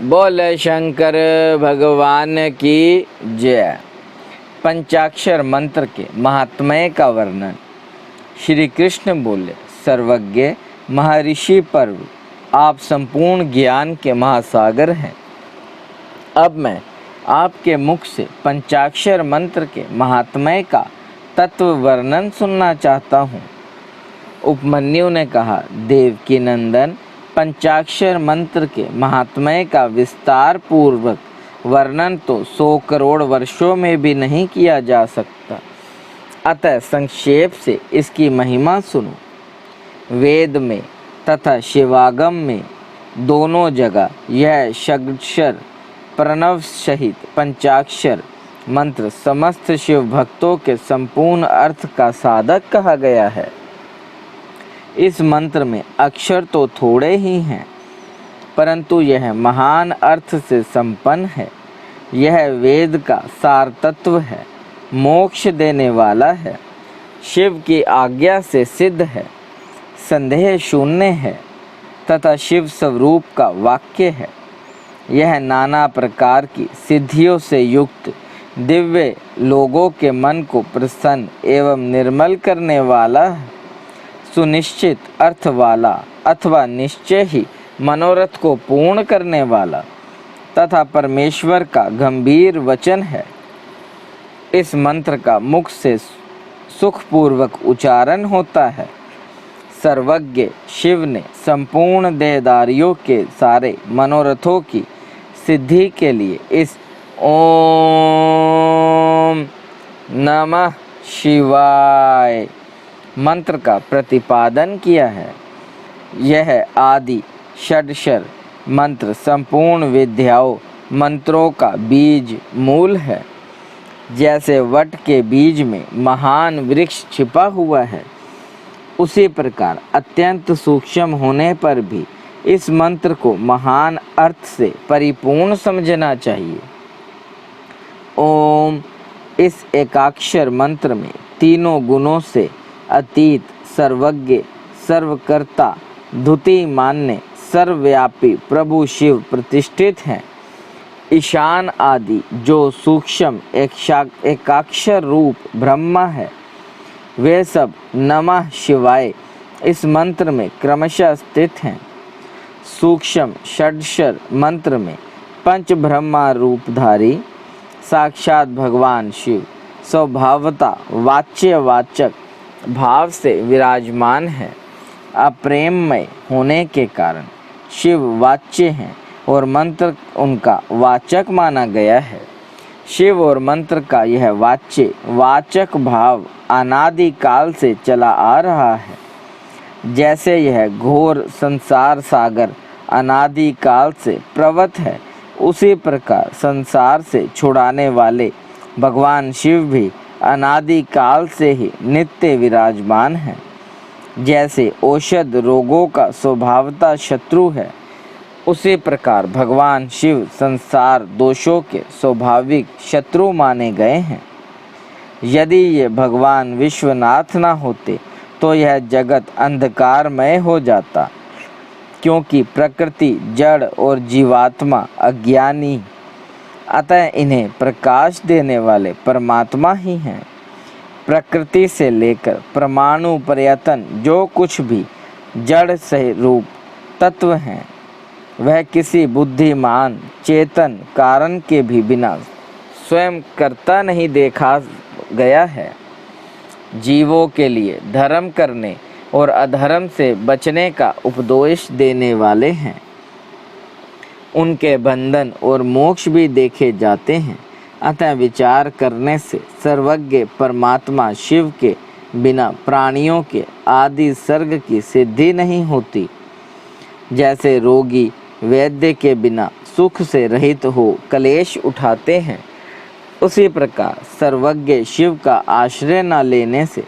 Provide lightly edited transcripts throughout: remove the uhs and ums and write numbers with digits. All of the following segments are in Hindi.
बोले शंकर भगवान की जय। पंचाक्षर मंत्र के महात्म्य का वर्णन। श्री कृष्ण बोले, सर्वज्ञ महर्षि पर्व, आप संपूर्ण ज्ञान के महासागर हैं। अब मैं आपके मुख से पंचाक्षर मंत्र के महात्म्य का तत्व वर्णन सुनना चाहता हूँ। उपमन्यु ने कहा, देवकी नंदन, पंचाक्षर मंत्र के महात्म्य का विस्तार पूर्वक वर्णन तो 100 करोड़ वर्षों में भी नहीं किया जा सकता, अतः संक्षेप से इसकी महिमा सुनो। वेद में तथा शिवागम में दोनों जगह यह षड्क्षर प्रणव सहित पंचाक्षर मंत्र समस्त शिव भक्तों के संपूर्ण अर्थ का साधक कहा गया है। इस मंत्र में अक्षर तो थोड़े ही हैं, परंतु यह महान अर्थ से संपन्न है। यह वेद का सार तत्व है, मोक्ष देने वाला है, शिव की आज्ञा से सिद्ध है, संदेह शून्य है तथा शिव स्वरूप का वाक्य है। यह नाना प्रकार की सिद्धियों से युक्त दिव्य लोगों के मन को प्रसन्न एवं निर्मल करने वाला है। सुनिश्चित अर्थ वाला अथवा निश्चय ही मनोरथ को पूर्ण करने वाला तथा परमेश्वर का गंभीर वचन है। इस मंत्र का मुख से सुखपूर्वक उच्चारण होता है। सर्वज्ञ शिव ने संपूर्ण देहधारियों के सारे मनोरथों की सिद्धि के लिए इस ओम नमः शिवाय मंत्र का प्रतिपादन किया है। यह आदि षड्क्षर मंत्र संपूर्ण विद्याओं मंत्रों का बीज मूल है। जैसे वट के बीज में महान वृक्ष छिपा हुआ है, उसी प्रकार अत्यंत सूक्ष्म होने पर भी इस मंत्र को महान अर्थ से परिपूर्ण समझना चाहिए। ओम इस एकाक्षर मंत्र में तीनों गुणों से अतीत, सर्वज्ञ, सर्वकर्ता, धुति मान्य, सर्वव्यापी प्रभु शिव प्रतिष्ठित हैं। ईशान आदि जो सूक्ष्म एकाक्षर रूप ब्रह्मा है, वे सब नमः शिवाय इस मंत्र में क्रमशः स्थित हैं। सूक्ष्म षड्क्षर मंत्र में पंच ब्रह्मा रूपधारी साक्षात भगवान शिव स्वभावता वाच्यवाचक भाव से विराजमान है। अप्रेममय होने के कारण शिव वाच्य हैं और मंत्र उनका वाचक माना गया है। शिव और मंत्र का यह वाच्य वाचक भाव अनादि काल से चला आ रहा है। जैसे यह घोर संसार सागर अनादि काल से प्रवत है, उसी प्रकार संसार से छुड़ाने वाले भगवान शिव भी अनादि काल से ही नित्य विराजमान है। जैसे औषध रोगों का स्वभावतः शत्रु है, उसी प्रकार भगवान शिव संसार दोषों के स्वाभाविक शत्रु माने गए हैं। यदि ये भगवान विश्वनाथ न होते तो यह जगत अंधकारमय हो जाता, क्योंकि प्रकृति जड़ और जीवात्मा अज्ञानी, अतः इन्हें प्रकाश देने वाले परमात्मा ही हैं। प्रकृति से लेकर परमाणु पर्यंत जो कुछ भी जड़ से रूप तत्व हैं, वह किसी बुद्धिमान चेतन कारण के भी बिना स्वयं कर्ता नहीं देखा गया है। जीवों के लिए धर्म करने और अधर्म से बचने का उपदेश देने वाले हैं। उनके बंधन और मोक्ष भी देखे जाते हैं। अतः विचार करने से सर्वज्ञ परमात्मा शिव के बिना प्राणियों के आदि सर्ग की सिद्धि नहीं होती। जैसे रोगी वैद्य के बिना सुख से रहित हो कलेश उठाते हैं, उसी प्रकार सर्वज्ञ शिव का आश्रय न लेने से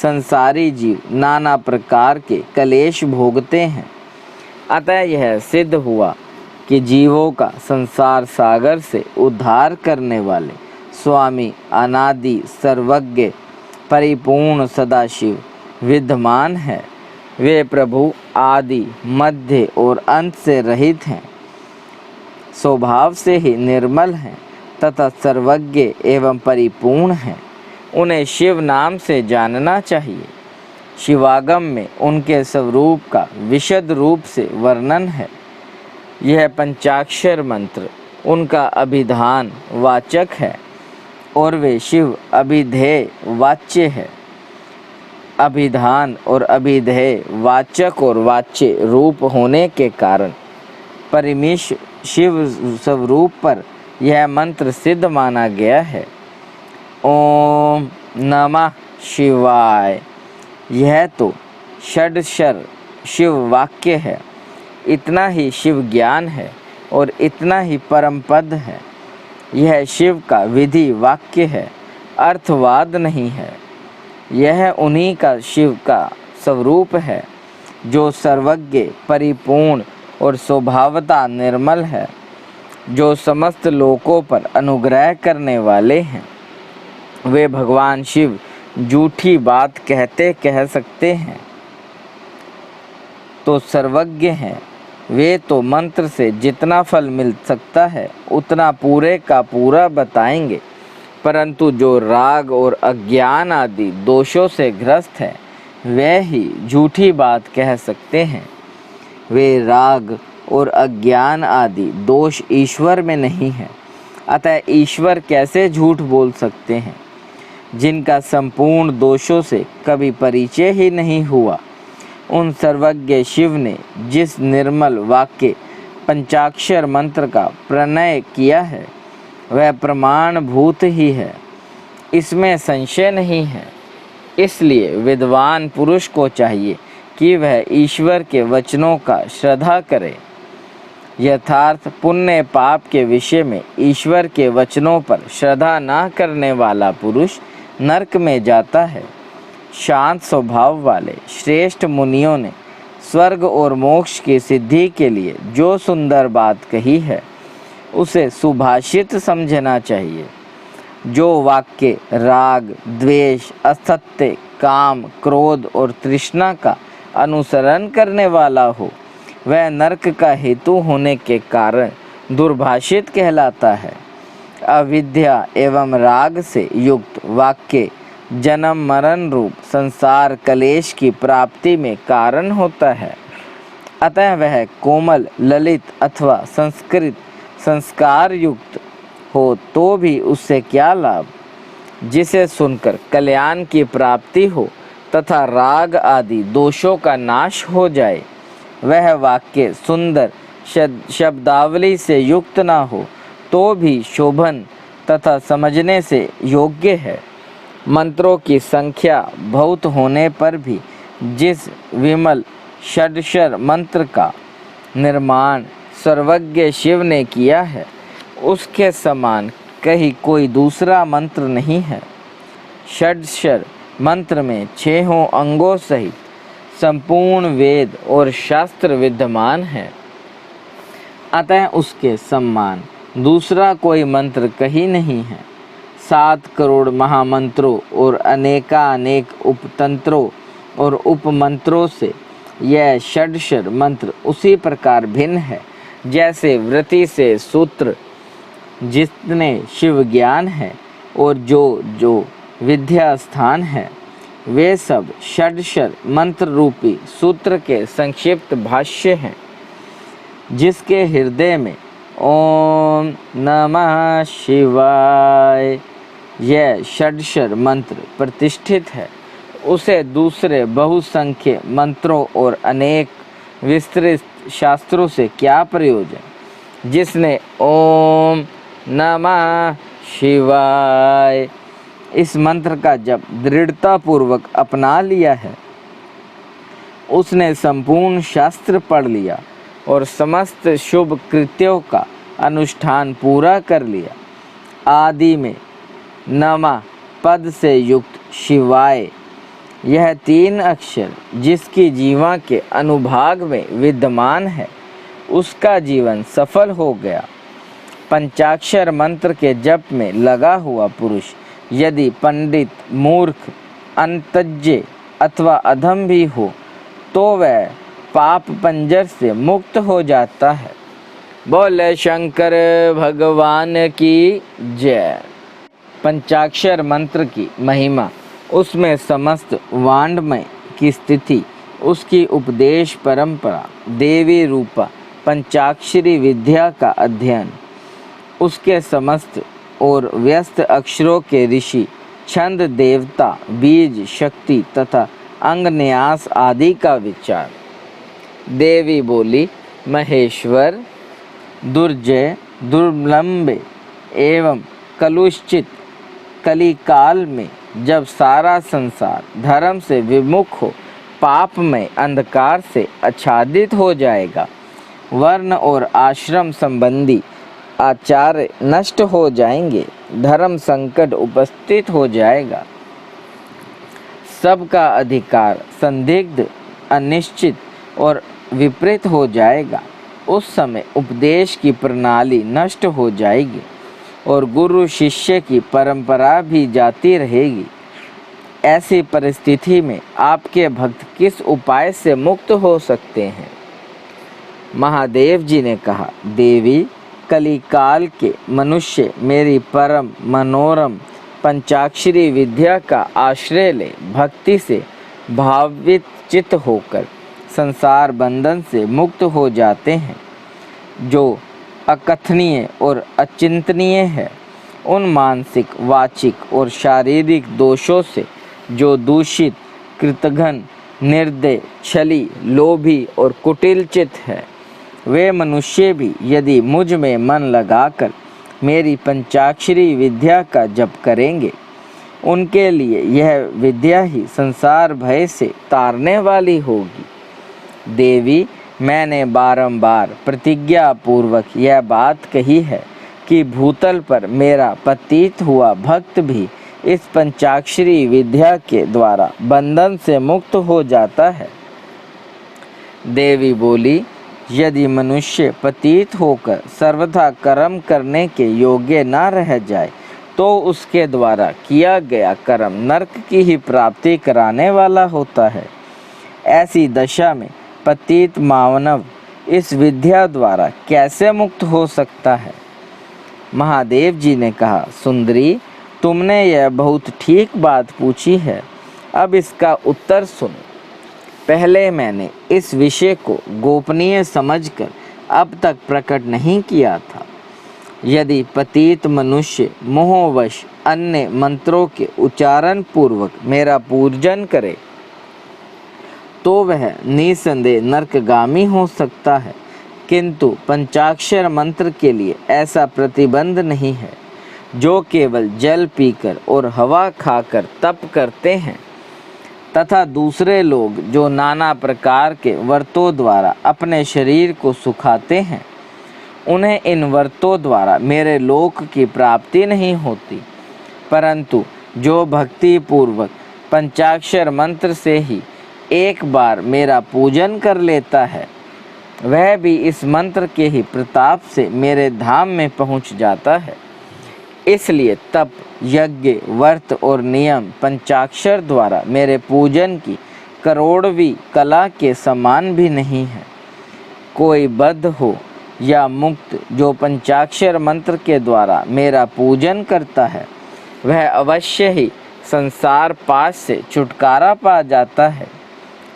संसारी जीव नाना प्रकार के कलेश भोगते हैं। अतः यह सिद्ध हुआ कि जीवों का संसार सागर से उद्धार करने वाले स्वामी अनादि सर्वज्ञ परिपूर्ण सदाशिव विद्यमान है। वे प्रभु आदि मध्य और अंत से रहित हैं। स्वभाव से ही निर्मल हैं तथा सर्वज्ञ एवं परिपूर्ण हैं। उन्हें शिव नाम से जानना चाहिए। शिवागम में उनके स्वरूप का विशद रूप से वर्णन है। यह पंचाक्षर मंत्र उनका अभिधान वाचक है और वे शिव अभिधेय वाच्य है। अभिधान और अभिधेय वाचक और वाच्य रूप होने के कारण परिमिश शिव स्वरूप पर यह मंत्र सिद्ध माना गया है। ओम नमः शिवाय। यह तो षडक्षर शिव वाक्य है। इतना ही शिव ज्ञान है और इतना ही परम पद है। यह शिव का विधि वाक्य है, अर्थवाद नहीं है। यह उन्हीं का शिव का स्वरूप है जो सर्वज्ञ, परिपूर्ण और स्वभावतः निर्मल है, जो समस्त लोकों पर अनुग्रह करने वाले हैं। वे भगवान शिव झूठी बात कह सकते हैं तो सर्वज्ञ हैं। वे तो मंत्र से जितना फल मिल सकता है उतना पूरे का पूरा बताएंगे, परंतु जो राग और अज्ञान आदि दोषों से ग्रस्त है वे ही झूठी बात कह सकते हैं। वे राग और अज्ञान आदि दोष ईश्वर में नहीं है, अतः ईश्वर कैसे झूठ बोल सकते हैं। जिनका संपूर्ण दोषों से कभी परिचय ही नहीं हुआ, उन सर्वज्ञ शिव ने जिस निर्मल वाक्य पंचाक्षर मंत्र का प्रणय किया है वह प्रमाणभूत ही है, इसमें संशय नहीं है। इसलिए विद्वान पुरुष को चाहिए कि वह ईश्वर के वचनों का श्रद्धा करे। यथार्थ पुण्य पाप के विषय में ईश्वर के वचनों पर श्रद्धा न करने वाला पुरुष नरक में जाता है। शांत स्वभाव वाले श्रेष्ठ मुनियों ने स्वर्ग और मोक्ष की सिद्धि के लिए जो सुंदर बात कही है उसे सुभाषित समझना चाहिए। जो वाक्य राग, द्वेष, असत्य, काम, क्रोध और तृष्णा का अनुसरण करने वाला हो वह नरक का हेतु होने के कारण दुर्भाषित कहलाता है। अविद्या एवं राग से युक्त वाक्य जन्म मरण रूप संसार कलेश की प्राप्ति में कारण होता है। अतः वह कोमल, ललित अथवा संस्कृत संस्कार युक्त हो तो भी उससे क्या लाभ। जिसे सुनकर कल्याण की प्राप्ति हो तथा राग आदि दोषों का नाश हो जाए, वह वाक्य सुंदर शब्दावली से युक्त ना हो तो भी शोभन तथा समझने से योग्य है। मंत्रों की संख्या बहुत होने पर भी जिस विमल षडक्षर मंत्र का निर्माण सर्वज्ञ शिव ने किया है उसके समान कहीं कोई दूसरा मंत्र नहीं है। षडक्षर मंत्र में 6 अंगों सहित संपूर्ण वेद और शास्त्र विद्यमान है, अतः उसके समान दूसरा कोई मंत्र कहीं नहीं है। 7 करोड़ महामंत्रों और अनेकानेक उपतंत्रों और उपमंत्रों से यह षडक्षर मंत्र उसी प्रकार भिन्न है जैसे वृत्ति से सूत्र जितने शिव ज्ञान है और जो विद्या स्थान है वे सब षडक्षर मंत्र रूपी सूत्र के संक्षिप्त भाष्य हैं, जिसके हृदय में ओम नमः शिवाय यह षडक्षर मंत्र प्रतिष्ठित है। उसे दूसरे बहुसंख्य मंत्रों और अनेक विस्तृत शास्त्रों से क्या प्रयोजन। जिसने ओम नमः शिवाय इस मंत्र का जप दृढ़तापूर्वक अपना लिया है, उसने संपूर्ण शास्त्र पढ़ लिया और समस्त शुभ कृत्यों का अनुष्ठान पूरा कर लिया। आदि में नमः पद से युक्त शिवाय यह 3 अक्षर जिसकी जीवा के अनुभाग में विद्यमान है उसका जीवन सफल हो गया। पंचाक्षर मंत्र के जप में लगा हुआ पुरुष यदि पंडित, मूर्ख, अनतज्ञ अथवा अधम भी हो तो वह पाप पंजर से मुक्त हो जाता है। बोले शंकर भगवान की जय। पंचाक्षर मंत्र की महिमा, उसमें समस्त वाङ्मय की स्थिति, उसकी उपदेश परंपरा, देवी रूपा पंचाक्षरी विद्या का अध्ययन, उसके समस्त और व्यस्त अक्षरों के ऋषि, छंद, देवता, बीज, शक्ति तथा अंग न्यास आदि का विचार। देवी बोली, महेश्वर, दुर्जय, दुर्लंबे एवं कलुषित कलिकाल में जब सारा संसार धर्म से विमुख हो पाप में अंधकार से आच्छादित हो जाएगा, वर्ण और आश्रम संबंधी आचार्य नष्ट हो जाएंगे, धर्म संकट उपस्थित हो जाएगा, सबका अधिकार संदिग्ध, अनिश्चित और विपरीत हो जाएगा, उस समय उपदेश की प्रणाली नष्ट हो जाएगी और गुरु शिष्य की परंपरा भी जाती रहेगी। ऐसी परिस्थिति में आपके भक्त किस उपाय से मुक्त हो सकते हैं? महादेव जी ने कहा, देवी, कलिकाल के मनुष्य मेरी परम मनोरम पंचाक्षरी विद्या का आश्रय ले भक्ति से भावित चित्त होकर संसार बंधन से मुक्त हो जाते हैं। जो अकथनीय और अचिंतनीय है, उन मानसिक, वाचिक और शारीरिक दोषों से जो दूषित, कृतघ्न, निर्दय, छली, लोभी और कुटिलचित है, वे मनुष्य भी यदि मुझ में मन लगाकर मेरी पंचाक्षरी विद्या का जप करेंगे, उनके लिए यह विद्या ही संसार भय से तारने वाली होगी। देवी, मैंने बारंबार प्रतिज्ञा पूर्वक यह बात कही है कि भूतल पर मेरा पतित हुआ भक्त भी इस पंचाक्षरी विद्या के द्वारा बंधन से मुक्त हो जाता है। देवी बोली, यदि मनुष्य पतित होकर सर्वथा कर्म करने के योग्य न रह जाए तो उसके द्वारा किया गया कर्म नरक की ही प्राप्ति कराने वाला होता है। ऐसी दशा में पतित मानव इस विद्या द्वारा कैसे मुक्त हो सकता है? महादेव जी ने कहा, सुंदरी, तुमने यह बहुत ठीक बात पूछी है, अब इसका उत्तर सुनो। पहले मैंने इस विषय को गोपनीय समझकर अब तक प्रकट नहीं किया था। यदि पतित मनुष्य मोहवश अन्य मंत्रों के उच्चारण पूर्वक मेरा पूजन करे तो वह निसंदेह नरकगामी हो सकता है, किंतु पंचाक्षर मंत्र के लिए ऐसा प्रतिबंध नहीं है। जो केवल जल पीकर और हवा खाकर तप करते हैं तथा दूसरे लोग जो नाना प्रकार के व्रतों द्वारा अपने शरीर को सुखाते हैं, उन्हें इन व्रतों द्वारा मेरे लोक की प्राप्ति नहीं होती, परंतु जो भक्ति पूर्वक पंचाक्षर मंत्र से ही एक बार मेरा पूजन कर लेता है, वह भी इस मंत्र के ही प्रताप से मेरे धाम में पहुंच जाता है। इसलिए तप, यज्ञ, व्रत और नियम पंचाक्षर द्वारा मेरे पूजन की करोड़वीं कला के समान भी नहीं है। कोई बद्ध हो या मुक्त जो पंचाक्षर मंत्र के द्वारा मेरा पूजन करता है, वह अवश्य ही संसार पाश से छुटकारा पा जाता है।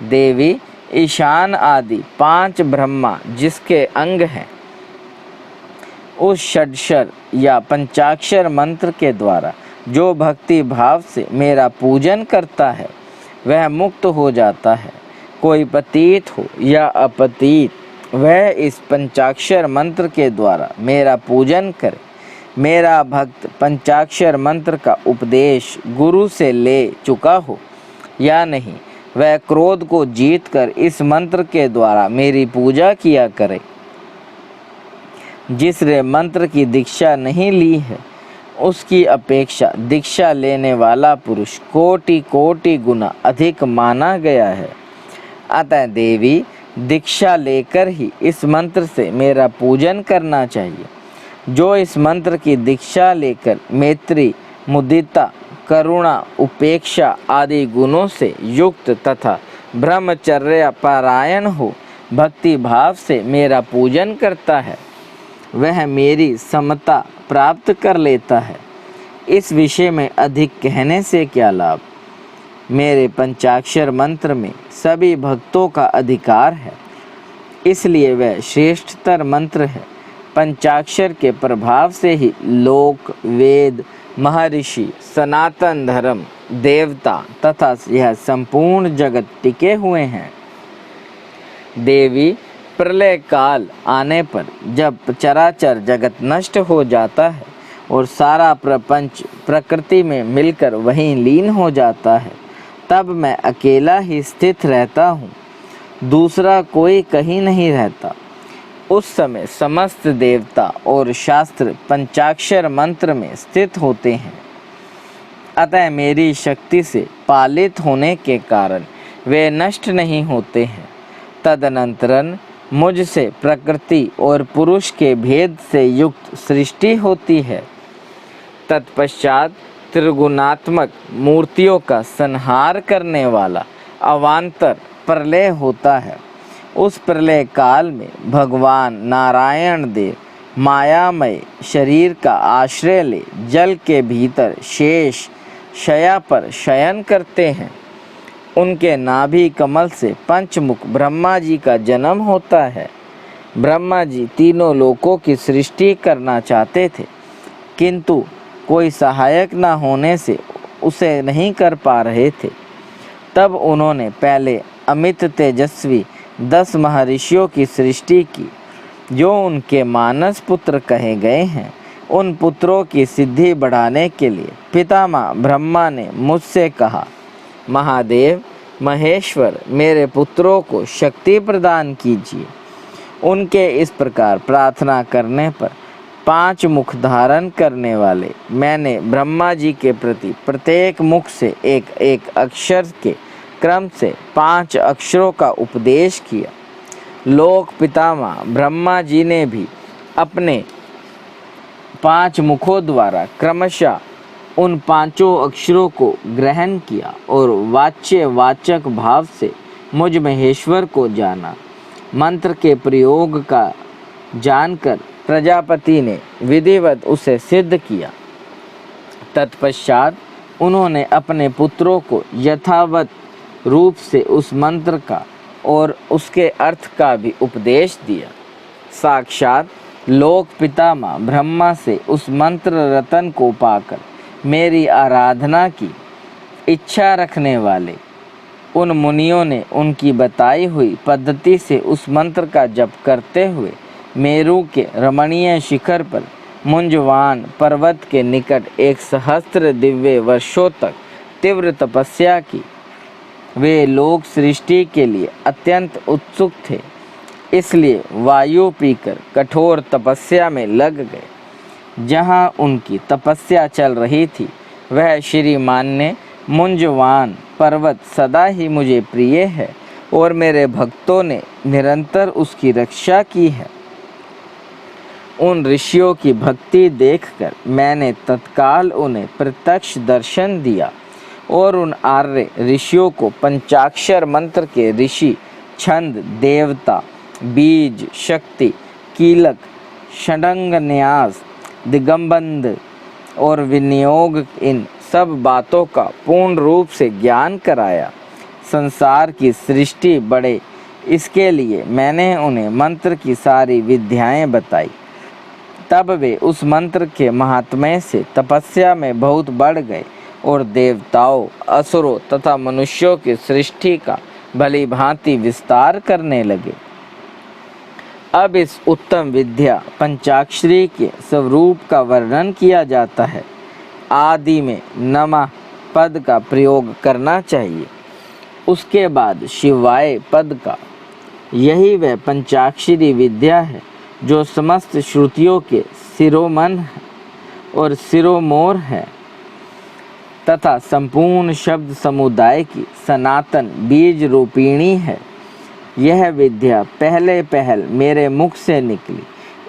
देवी, ईशान आदि 5 ब्रह्मा जिसके अंग हैं, उस षड्क्षर या पंचाक्षर मंत्र के द्वारा जो भक्ति भाव से मेरा पूजन करता है, वह मुक्त हो जाता है। कोई पतित हो या अपतित, वह इस पंचाक्षर मंत्र के द्वारा मेरा पूजन करे। मेरा भक्त पंचाक्षर मंत्र का उपदेश गुरु से ले चुका हो या नहीं, वह क्रोध को जीतकर इस मंत्र के द्वारा मेरी पूजा किया करे। जिसने मंत्र की दीक्षा नहीं ली है, उसकी अपेक्षा दीक्षा लेने वाला पुरुष कोटि कोटि गुना अधिक माना गया है। अतः देवी, दीक्षा लेकर ही इस मंत्र से मेरा पूजन करना चाहिए। जो इस मंत्र की दीक्षा लेकर मैत्री, मुदिता, करुणा, उपेक्षा आदि गुणों से युक्त तथा ब्रह्मचर्य परायण हो भक्ति भाव से मेरा पूजन करता है, वह मेरी समता प्राप्त कर लेता है। इस विषय में अधिक कहने से क्या लाभ। मेरे पंचाक्षर मंत्र में सभी भक्तों का अधिकार है, इसलिए वह श्रेष्ठतर मंत्र है। पंचाक्षर के प्रभाव से ही लोक, वेद, महर्षि, सनातन धर्म, देवता तथा यह संपूर्ण जगत टिके हुए हैं। देवी प्रलय काल आने पर जब चराचर जगत नष्ट हो जाता है और सारा प्रपंच प्रकृति में मिलकर वहीं लीन हो जाता है, तब मैं अकेला ही स्थित रहता हूँ, दूसरा कोई कहीं नहीं रहता। उस समय समस्त देवता और शास्त्र पंचाक्षर मंत्र में स्थित होते हैं। अतः मेरी शक्ति से पालित होने के कारण वे नष्ट नहीं होते हैं। तदनंतरन मुझसे प्रकृति और पुरुष के भेद से युक्त सृष्टि होती है। तत्पश्चात त्रिगुणात्मक मूर्तियों का संहार करने वाला अवान्तर प्रलय होता है। उस प्रलय काल में भगवान नारायण देव मायामय शरीर का आश्रय ले जल के भीतर शेष शया पर शयन करते हैं। उनके नाभि कमल से पंचमुख ब्रह्मा जी का जन्म होता है। ब्रह्मा जी तीनों लोकों की सृष्टि करना चाहते थे, किंतु कोई सहायक न होने से उसे नहीं कर पा रहे थे। तब उन्होंने पहले अमित तेजस्वी 10 महर्षियों की सृष्टि की, जो उनके मानस पुत्र कहे गए हैं। उन पुत्रों की सिद्धि बढ़ाने के लिए पितामह ब्रह्मा ने मुझसे कहा, महादेव महेश्वर, मेरे पुत्रों को शक्ति प्रदान कीजिए। उनके इस प्रकार प्रार्थना करने पर 5 मुख धारण करने वाले मैंने ब्रह्मा जी के प्रति प्रत्येक मुख से एक एक अक्षर के क्रम से 5 अक्षरों का उपदेश किया। लोक पितामह ब्रह्मा जी ने भी अपने 5 मुखों द्वारा क्रमशः उन 5 अक्षरों को ग्रहण किया और वाच्य वाचक भाव से मुझ महेश्वर को जाना। मंत्र के प्रयोग का जानकर प्रजापति ने विधिवत उसे सिद्ध किया। तत्पश्चात उन्होंने अपने पुत्रों को यथावत रूप से उस मंत्र का और उसके अर्थ का भी उपदेश दिया। साक्षात लोक पितामह ब्रह्मा से उस मंत्र रतन को पाकर मेरी आराधना की इच्छा रखने वाले उन मुनियों ने उनकी बताई हुई पद्धति से उस मंत्र का जप करते हुए मेरू के रमणीय शिखर पर मुंजवान पर्वत के निकट 1 दिव्य वर्षों तक तीव्र तपस्या की। वे लोक सृष्टि के लिए अत्यंत उत्सुक थे, इसलिए वायु पीकर कठोर तपस्या में लग गए। जहाँ उनकी तपस्या चल रही थी, वह श्रीमान ने मुंजवान पर्वत सदा ही मुझे प्रिय है और मेरे भक्तों ने निरंतर उसकी रक्षा की है। उन ऋषियों की भक्ति देखकर मैंने तत्काल उन्हें प्रत्यक्ष दर्शन दिया और उन आर्य ऋषियों को पंचाक्षर मंत्र के ऋषि, छंद, देवता, बीज, शक्ति, कीलक, षडंग न्यास, दिगंबंध और विनियोग, इन सब बातों का पूर्ण रूप से ज्ञान कराया। संसार की सृष्टि बढ़े, इसके लिए मैंने उन्हें मंत्र की सारी विद्याएं बताई। तब वे उस मंत्र के महात्म्य से तपस्या में बहुत बढ़ गए और देवताओं, असुरों तथा मनुष्यों की सृष्टि का भली भांति विस्तार करने लगे। अब इस उत्तम विद्या पंचाक्षरी के स्वरूप का वर्णन किया जाता है। आदि में नमः पद का प्रयोग करना चाहिए, उसके बाद शिवाय पद का। यही वह पंचाक्षरी विद्या है जो समस्त श्रुतियों के शिरोमन और शिरोमोर है तथा संपूर्ण शब्द समुदाय की सनातन बीज रूपिणी है। यह विद्या पहले पहल मेरे मुख से निकली,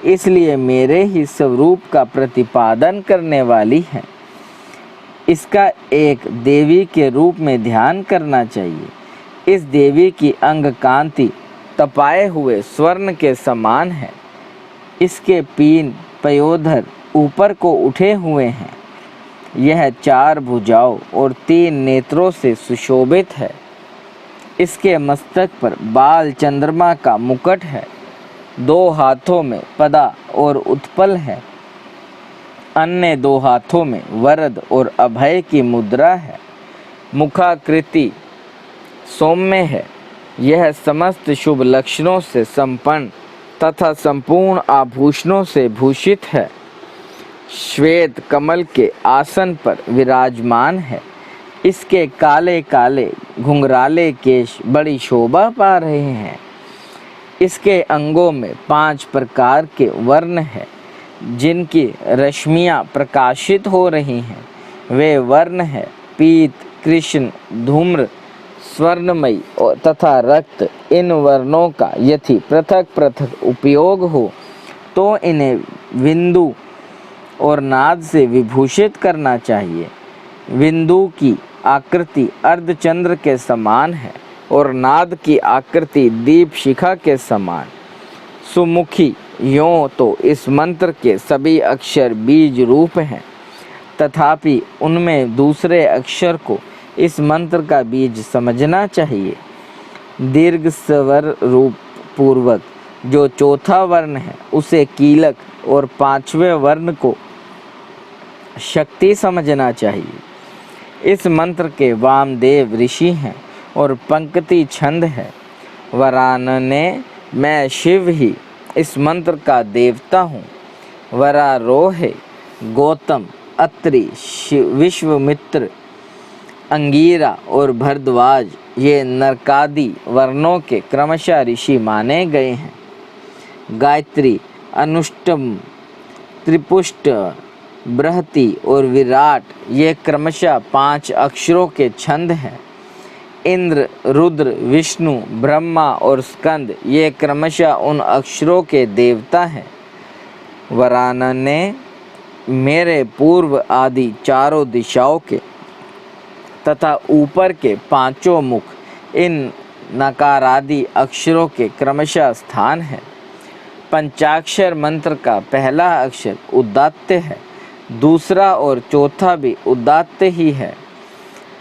इसलिए मेरे ही स्वरूप का प्रतिपादन करने वाली है। इसका एक देवी के रूप में ध्यान करना चाहिए। इस देवी की अंग कांति तपाए हुए स्वर्ण के समान है। इसके पीन पयोधर ऊपर को उठे हुए हैं। यह 4 भुजाओं और 3 नेत्रों से सुशोभित है। इसके मस्तक पर बाल चंद्रमा का मुकुट है। 2 हाथों में पदा और उत्पल है। अन्य 2 हाथों में वरद और अभय की मुद्रा है। मुखाकृति सौम्य है। यह समस्त शुभ लक्षणों से संपन्न तथा संपूर्ण आभूषणों से भूषित है। श्वेत कमल के आसन पर विराजमान है। इसके काले काले घुंघराले केश बड़ी शोभा पा रहे हैं। इसके अंगों में 5 प्रकार के वर्ण हैं, जिनकी रश्मियाँ प्रकाशित हो रही हैं। वे वर्ण है पीत, कृष्ण, धूम्र, स्वर्णमयी और तथा रक्त। इन वर्णों का यदि पृथक पृथक उपयोग हो तो इन्हें बिंदु और नाद से विभूषित करना चाहिए। बिंदु की आकृति अर्धचंद्र के समान है और नाद की आकृति दीप शिखा के समान। सुमुखी यों तो इस मंत्र के सभी अक्षर बीज रूप हैं, तथापि उनमें दूसरे अक्षर को इस मंत्र का बीज समझना चाहिए। दीर्घ स्वर रूप पूर्वक जो चौथा वर्ण है उसे कीलक और 5वें वर्ण को शक्ति समझना चाहिए। इस मंत्र के वामदेव ऋषि हैं और पंक्ति छंद है। वरानने मैं शिव ही इस मंत्र का देवता हूँ। वरारोह गौतम, अत्रि, विश्वामित्र, अंगीरा और भरद्वाज ये नरकादि वर्णों के क्रमशः ऋषि माने गए हैं। गायत्री, अनुष्टुम, त्रिपुष्ट, बृहति और विराट ये क्रमशः 5 अक्षरों के छंद हैं। इंद्र, रुद्र, विष्णु, ब्रह्मा और स्कंद ये क्रमशः उन अक्षरों के देवता हैं। वरानने मेरे पूर्व आदि चारों दिशाओं के तथा ऊपर के 5 मुख इन नकारादि अक्षरों के क्रमशः स्थान है। पंचाक्षर मंत्र का पहला अक्षर उदात्त है, दूसरा और चौथा भी उदात्त ही है,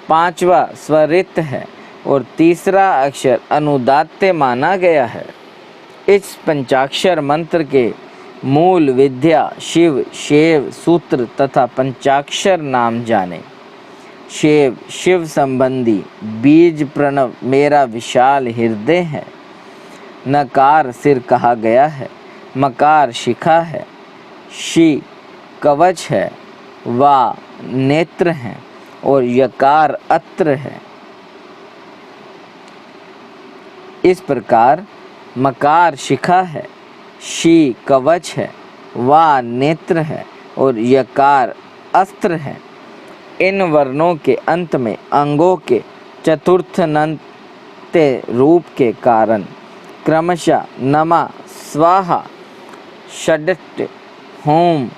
5वां स्वरित है और तीसरा अक्षर अनुदात्त माना गया है। इस पंचाक्षर मंत्र के मूल विद्या शिव, शैव, सूत्र तथा पंचाक्षर नाम जाने। शैव शिव संबंधी बीज प्रणव मेरा विशाल हृदय है। नकार सिर कहा गया है। मकार शिखा है। शी कवच है। वा नेत्र हैं और यकार अत्र है। इस प्रकार मकार शिखा है, शी कवच है, वा नेत्र है और यकार अस्त्र है। इन वर्णों के अंत में अंगों के चतुर्थनन्त रूप के कारण क्रमशः नमा, स्वाहा, षड्ट, होम,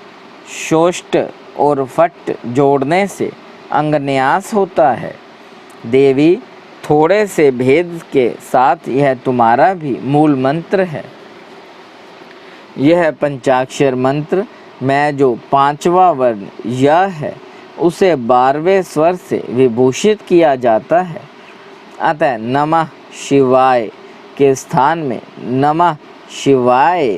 शोष्ट और फट जोड़ने से अंगन्यास होता है। देवी, थोड़े से भेद के साथ यह तुम्हारा भी मूल मंत्र है। यह पंचाक्षर मंत्र में जो 5वां वर्ण य है उसे 12वें स्वर से विभूषित किया जाता है। अतः नमः शिवाय के स्थान में नमः शिवाय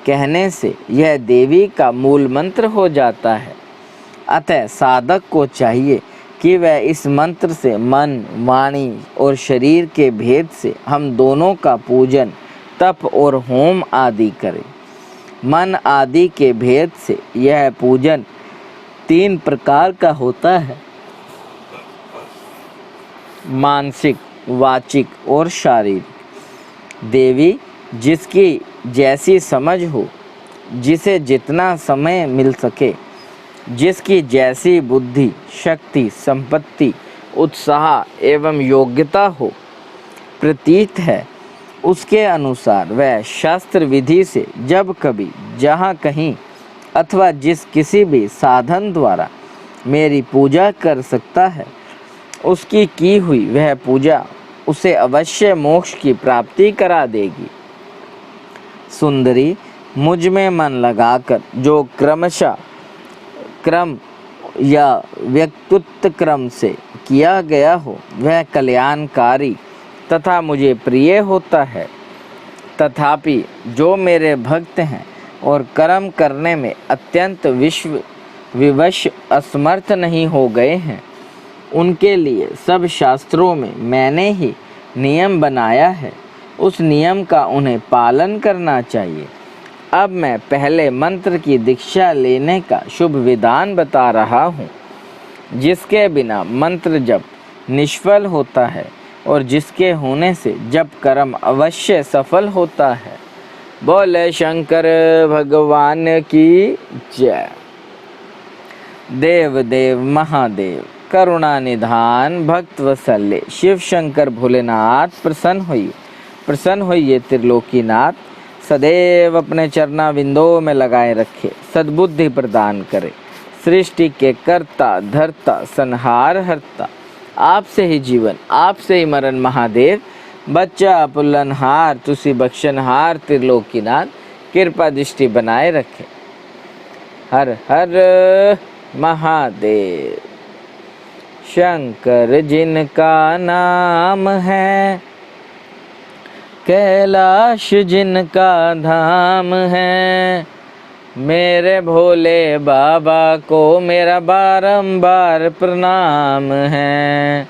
कहने से यह देवी का मूल मंत्र हो जाता है। अतः साधक को चाहिए कि वह इस मंत्र से मन, वाणी और शरीर के भेद से हम दोनों का पूजन, तप और होम आदि करे। मन आदि के भेद से यह पूजन 3 प्रकार का होता है: मानसिक, वाचिक और शारीरिक। देवी जिसकी जैसी समझ हो, जिसे जितना समय मिल सके, जिसकी जैसी बुद्धि, शक्ति, संपत्ति, उत्साह एवं योग्यता हो, प्रतीत है, उसके अनुसार वह शास्त्र विधि से जब कभी, जहाँ कहीं अथवा जिस किसी भी साधन द्वारा मेरी पूजा कर सकता है। उसकी की हुई वह पूजा उसे अवश्य मोक्ष की प्राप्ति करा देगी। सुंदरी, मुझ में मन लगाकर जो क्रमशः क्रम या व्यक्तित्व क्रम से किया गया हो वह कल्याणकारी तथा मुझे प्रिय होता है। तथापि जो मेरे भक्त हैं और कर्म करने में अत्यंत विवश असमर्थ नहीं हो गए हैं, उनके लिए सब शास्त्रों में मैंने ही नियम बनाया है, उस नियम का उन्हें पालन करना चाहिए। अब मैं पहले मंत्र की दीक्षा लेने का शुभ विधान बता रहा हूँ, जिसके बिना मंत्र जप निष्फल होता है और जिसके होने से जप कर्म अवश्य सफल होता है। बोले शंकर भगवान की जय। देव देव महादेव करुणा निधान भक्त वत्सल्य शिव शंकर भोलेनाथ प्रसन्न होइए त्रिलोकीनाथ, सदैव अपने चरना बिंदों में लगाए रखे, सद्बुद्धि प्रदान करे। सृष्टि के कर्ता धर्ता संहार हरता, आपसे ही जीवन आपसे ही मरण महादेव, बच्चा पुल्लनहार तुसी बख्शनहार त्रिलोकीनाथ, कृपा दृष्टि बनाए रखे। हर हर महादेव। शंकर जिनका नाम है, कैलाश जिनका धाम है, मेरे भोले बाबा को मेरा बारंबार प्रणाम है।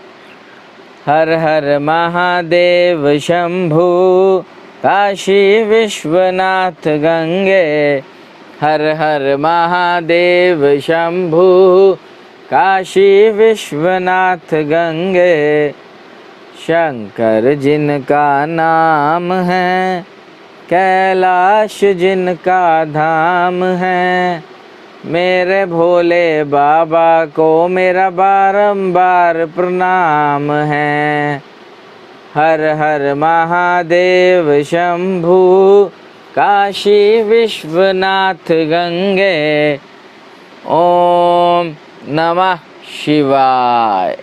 हर हर महादेव शंभु काशी विश्वनाथ गंगे, हर हर महादेव शंभु काशी विश्वनाथ गंगे। शंकर जिनका नाम है, कैलाश जिनका धाम है, मेरे भोले बाबा को मेरा बारंबार प्रणाम है। हर हर महादेव शंभु काशी विश्वनाथ गंगे। ओम नमः शिवाय।